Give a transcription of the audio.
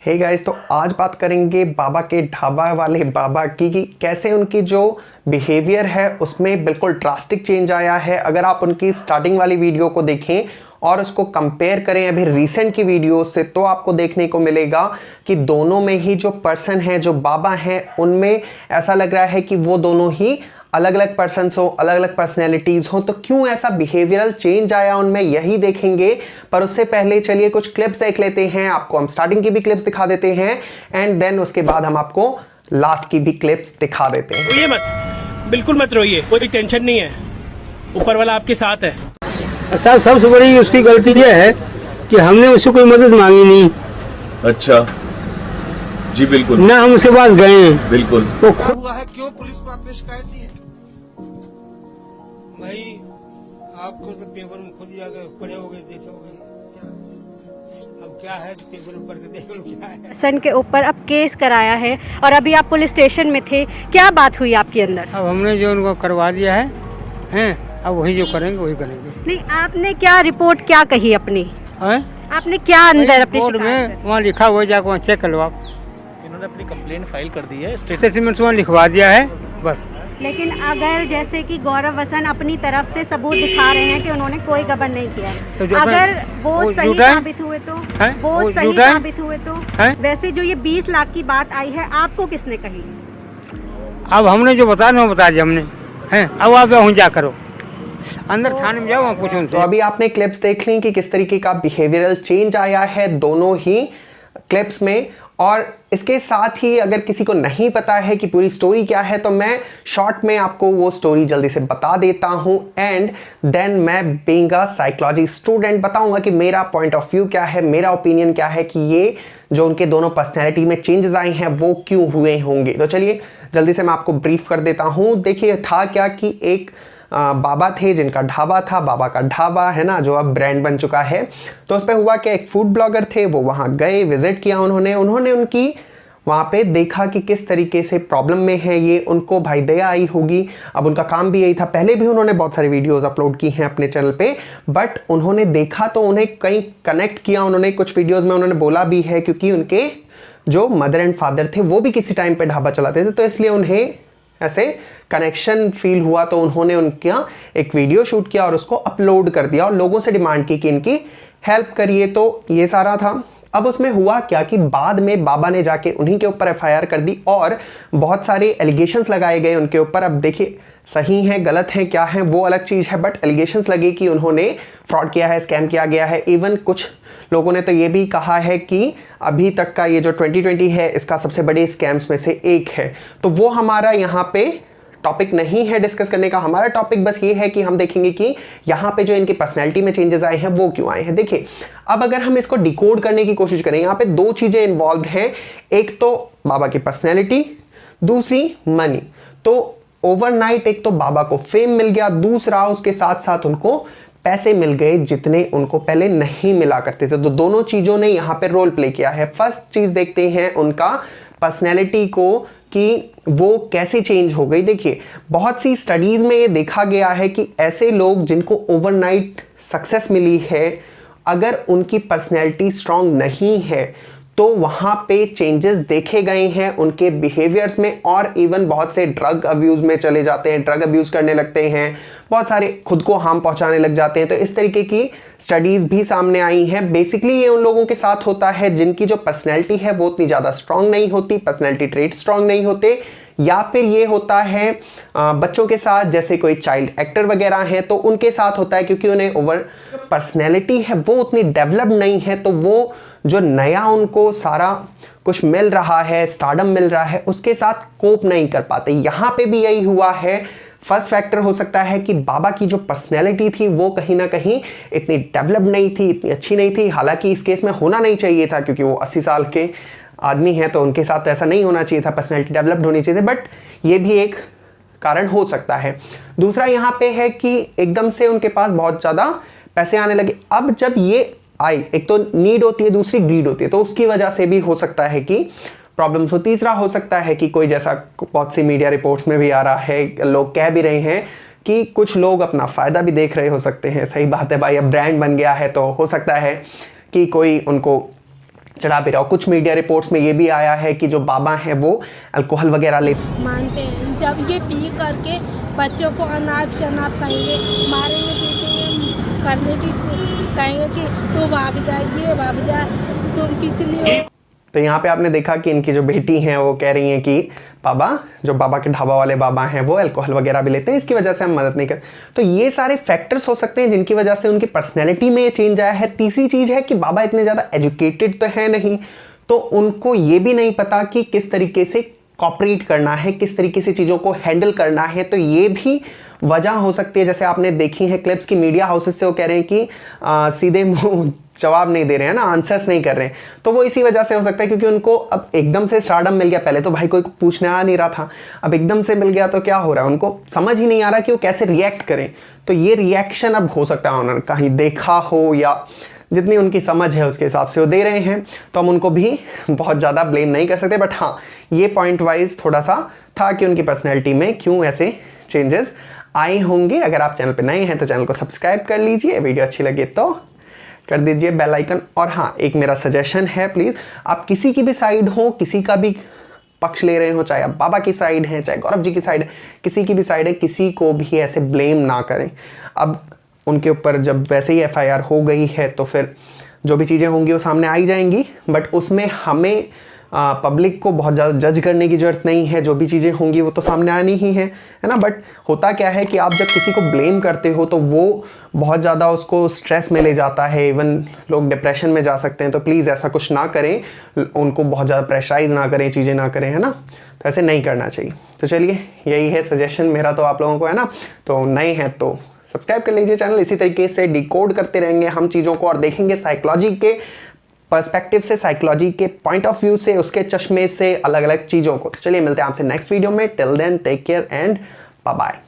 Hey guys, तो आज बात करेंगे बाबा के ढाबा वाले बाबा की कि कैसे उनकी जो बिहेवियर है उसमें बिल्कुल ड्रास्टिक चेंज आया है। अगर आप उनकी स्टार्टिंग वाली वीडियो को देखें और उसको कंपेयर करें अभी रिसेंट की वीडियो से, तो आपको देखने को मिलेगा कि दोनों में ही जो पर्सन है, जो बाबा हैं, उनमें ऐसा लग रहा है कि वो दोनों ही अलग अलग पर्सन्स हो, अलग अलग पर्सनैलिटीज़ हो। तो क्यों ऐसा बिहेवियरल चेंज आया उनमें, यही देखेंगे। पर उससे पहले चलिए कुछ क्लिप्स देख लेते हैं। आपको हम स्टार्टिंग की भी क्लिप्स दिखा देते हैं एंड देन उसके बाद हम आपको लास्ट की भी क्लिप्स दिखा देते हैं। रोइए मत, बिल्कुल मत रोइए, कोई टेंशन नहीं है, ऊपर वाला आपके साथ है। साहब सबसे बड़ी उसकी गलती यह है कि हमने उससे कोई मदद मांगी नहीं। अच्छा जी, बिल्कुल ना हम उसके पास गए हैं। बिल्कुल। तो हुआ है, क्यों पुलिस को आपने शिकायत दी है? भाई आपको तो पेपर में खुद ही आगे पड़े हो गए, देखे हो गए। अब क्या है, पेपर में पढ़ के देख लो क्या है। सन के ऊपर अब केस कराया है और अभी आप पुलिस स्टेशन में थे, क्या बात हुई आपके अंदर? अब हमने जो उनको करवा दिया है अब वही जो करेंगे वही करेंगे। नहीं, आपने क्या रिपोर्ट क्या कही अपनी? हैं? आपने क्या अंदर अपनी रिपोर्ट शिकायत में वहाँ लिखा हुआ है, जाकर वहाँ चेक कर लो आप। इन्होंने अपनी कंप्लेंट फाइल कर दी है, स्टेटमेंट वहाँ लिखवा दिया है बस। लेकिन अगर जैसे कि गौरव वसन अपनी तरफ से सबूत दिखा रहे हैं कि उन्होंने कोई गबन नहीं किया है, तो जो अगर वो सही झूठा है? साबित हुए तो हैं? वो सही झूठा है? साबित हुए तो हैं? वैसे जो ये 20 लाख की बात आई है, आपको किसने कही? अब हमने जो बताया वो बता दिया हमने। हैं? अब आप वहीं जा करो, अंदर थाने में जाओ, वहाँ पूछो उनसे। तो अभी आपने क्लिप्स देख ली कि किस तरीके का बिहेवियरल चेंज आया है दोनों ही क्लिप्स में। और इसके साथ ही अगर किसी को नहीं पता है कि पूरी स्टोरी क्या है, तो मैं शॉर्ट में आपको वो स्टोरी जल्दी से बता देता हूं एंड देन मैं बीइंग अ साइकोलॉजी स्टूडेंट बताऊंगा कि मेरा पॉइंट ऑफ व्यू क्या है, मेरा ओपिनियन क्या है कि ये जो उनके दोनों पर्सनैलिटी में चेंजेस आए हैं वो क्यों हुए होंगे। तो चलिए जल्दी से मैं आपको ब्रीफ कर देता हूँ। देखिए, था क्या कि एक बाबा थे जिनका ढाबा था, बाबा का ढाबा है ना, जो अब ब्रांड बन चुका है। तो उस पर हुआ कि एक फूड ब्लॉगर थे, वो वहाँ गए, विजिट किया उन्होंने उनकी वहाँ पे देखा कि किस तरीके से प्रॉब्लम में है ये, उनको भाई दया आई होगी। अब उनका काम भी यही था, पहले भी उन्होंने बहुत सारी वीडियोस अपलोड की हैं अपने चैनल पे, बट उन्होंने देखा तो उन्हें कहीं कनेक्ट किया। उन्होंने कुछ वीडियोस में उन्होंने बोला भी है, क्योंकि उनके जो मदर एंड फादर थे वो भी किसी टाइम पे ढाबा चलाते थे, तो इसलिए उन्हें ऐसे कनेक्शन फील हुआ। तो उन्होंने उनका एक वीडियो शूट किया और उसको अपलोड कर दिया और लोगों से डिमांड की कि इनकी हेल्प करिए। तो ये सारा था। अब उसमें हुआ क्या कि बाद में बाबा ने जाके उन्हीं के ऊपर एफआईआर कर दी और बहुत सारे एलिगेशंस लगाए गए उनके ऊपर। अब देखिए, सही है गलत है क्या है वो अलग चीज़ है, बट एलिगेशंस लगे कि उन्होंने फ्रॉड किया है, स्कैम किया गया है। इवन कुछ लोगों ने तो ये भी कहा है कि अभी तक का ये जो 2020 है इसका सबसे बड़े स्कैम्स में से एक है। तो वो हमारा यहाँ पे टॉपिक नहीं है डिस्कस करने का। हमारा टॉपिक बस ये है कि हम देखेंगे कि यहाँ पे जो इनकी पर्सनैलिटी में चेंजेस आए हैं वो क्यों आए हैं। देखिए, अब अगर हम इसको डिकोड करने की कोशिश करें, यहाँ पे दो चीज़ें इन्वॉल्व हैं। एक तो बाबा की पर्सनैलिटी, दूसरी मनी। तो ओवरनाइट एक तो बाबा को फेम मिल गया, दूसरा उसके साथ साथ उनको पैसे मिल गए जितने उनको पहले नहीं मिला करते थे। तो दोनों चीज़ों ने यहाँ पे रोल प्ले किया है। फर्स्ट चीज़ देखते हैं उनका पर्सनैलिटी को कि वो कैसे चेंज हो गई। देखिए, बहुत सी स्टडीज़ में ये देखा गया है कि ऐसे लोग जिनको ओवरनाइट सक्सेस मिली है, अगर उनकी पर्सनैलिटी स्ट्रांग नहीं है तो वहाँ पे चेंजेस देखे गए हैं उनके बिहेवियर्स में। और इवन बहुत से ड्रग अब्यूज़ में चले जाते हैं, ड्रग अब्यूज़ करने लगते हैं, बहुत सारे खुद को हार्म पहुँचाने लग जाते हैं। तो इस तरीके की स्टडीज़ भी सामने आई हैं। बेसिकली ये उन लोगों के साथ होता है जिनकी जो पर्सनैलिटी है वो उतनी ज़्यादा स्ट्रांग नहीं होती, पर्सनैलिटी ट्रेट स्ट्रांग नहीं होते। या फिर ये होता है बच्चों के साथ, जैसे कोई चाइल्ड एक्टर वगैरह हैं तो उनके साथ होता है, क्योंकि उन्हें ओवर पर्सनैलिटी है वो उतनी डेवलप नहीं है। तो वो जो नया उनको सारा कुछ मिल रहा है, स्टारडम मिल रहा है, उसके साथ कोप नहीं कर पाते। यहाँ पे भी यही हुआ है। फर्स्ट फैक्टर हो सकता है कि बाबा की जो पर्सनैलिटी थी वो कहीं ना कहीं इतनी डेवलप नहीं थी, इतनी अच्छी नहीं थी। हालांकि इस केस में होना नहीं चाहिए था, क्योंकि वो 80 साल के आदमी हैं तो उनके साथ ऐसा नहीं होना चाहिए था, पर्सनैलिटी डेवलप्ड होनी चाहिए थी, बट ये भी एक कारण हो सकता है। दूसरा यहाँ पे है कि एकदम से उनके पास बहुत ज़्यादा पैसे आने लगे। अब जब ये आई, एक तो नीड होती है, दूसरी ग्रीड होती है, तो उसकी वजह से भी हो सकता है कि प्रॉब्लम्स हो। तीसरा हो सकता है कि कोई, जैसा बहुत सी मीडिया रिपोर्ट्स में भी आ रहा है, लोग कह भी रहे हैं कि कुछ लोग अपना फ़ायदा भी देख रहे हो सकते हैं। सही बात है भाई, अब ब्रांड बन गया है तो हो सकता है कि कोई उनको चढ़ा भी रहा हो। कुछ मीडिया रिपोर्ट्स में ये भी आया है कि जो बाबा हैं वो अल्कोहल वगैरह ले मानते हैं जब ये पी करके बच्चों को अनाप शनाप कहेंगे, मारेंगे पीटेंगे, करने की कहेंगे कि तू भाग जा, ये भाग जा, तुम किस लिए। तो यहाँ पे आपने देखा कि इनकी जो बेटी हैं वो कह रही हैं कि बाबा, जो बाबा के ढाबा वाले बाबा हैं वो अल्कोहल वगैरह भी लेते हैं, इसकी वजह से हम मदद नहीं करते। तो ये सारे फैक्टर्स हो सकते हैं जिनकी वजह से उनकी पर्सनैलिटी में चेंज आया है। तीसरी चीज़ है कि बाबा इतने ज़्यादा एजुकेटेड तो है नहीं, तो उनको ये भी नहीं पता कि किस तरीके से कॉपरेट करना है, किस तरीके से चीज़ों को हैंडल करना है। तो ये भी वजह हो सकती है। जैसे आपने देखी है क्लिप्स की मीडिया हाउसेस से वो कह रहे हैं कि सीधे मुंह जवाब नहीं दे रहे हैं ना, आंसर्स नहीं कर रहे हैं, तो वो इसी वजह से हो सकता है क्योंकि उनको अब एकदम से स्टारडम मिल गया। पहले तो भाई कोई पूछने आ नहीं रहा था, अब एकदम से मिल गया तो क्या हो रहा है, उनको समझ ही नहीं आ रहा कि वो कैसे रिएक्ट करें। तो ये रिएक्शन अब हो सकता है उन्होंने कहीं देखा हो या जितनी उनकी समझ है उसके हिसाब से वो दे रहे हैं, तो हम उनको भी बहुत ज़्यादा ब्लेम नहीं कर सकते। बट हाँ, ये पॉइंट वाइज थोड़ा सा था कि उनकी पर्सनैलिटी में क्यों ऐसे चेंजेस आए होंगे। अगर आप चैनल पे नए हैं तो चैनल को सब्सक्राइब कर लीजिए, वीडियो अच्छी लगे तो कर दीजिए बेल आइकन। और हाँ, एक मेरा सजेशन है, प्लीज़ आप किसी की भी साइड हो, किसी का भी पक्ष ले रहे हो, चाहे आप बाबा की साइड हैं, चाहे गौरव जी की साइड है, किसी की भी साइड है, किसी को भी ऐसे ब्लेम ना करें। अब उनके ऊपर जब वैसे ही FIR हो गई है तो फिर जो भी चीज़ें होंगी वो सामने आई जाएंगी, बट उसमें हमें पब्लिक को बहुत ज़्यादा जज करने की ज़रूरत नहीं है। जो भी चीज़ें होंगी वो तो सामने आनी ही है ना। बट होता क्या है कि आप जब किसी को ब्लेम करते हो तो वो बहुत ज़्यादा उसको स्ट्रेस में ले जाता है, इवन लोग डिप्रेशन में जा सकते हैं। तो प्लीज़ ऐसा कुछ ना करें, उनको बहुत ज़्यादा प्रेशराइज ना करें, चीज़ें ना करें, है ना। तो ऐसे नहीं करना चाहिए। तो चलिए, यही है सजेशन मेरा तो आप लोगों को, है ना। तो नए हैं तो सब्सक्राइब कर लीजिए चैनल। इसी तरीके से डिकोड करते रहेंगे हम चीज़ों को और देखेंगे साइकोलॉजी के पर्सपेक्टिव से, साइकोलॉजी के पॉइंट ऑफ व्यू से, उसके चश्मे से अलग अलग चीज़ों को। तो चलिए, मिलते हैं आपसे नेक्स्ट वीडियो में। Till then, take care and bye bye.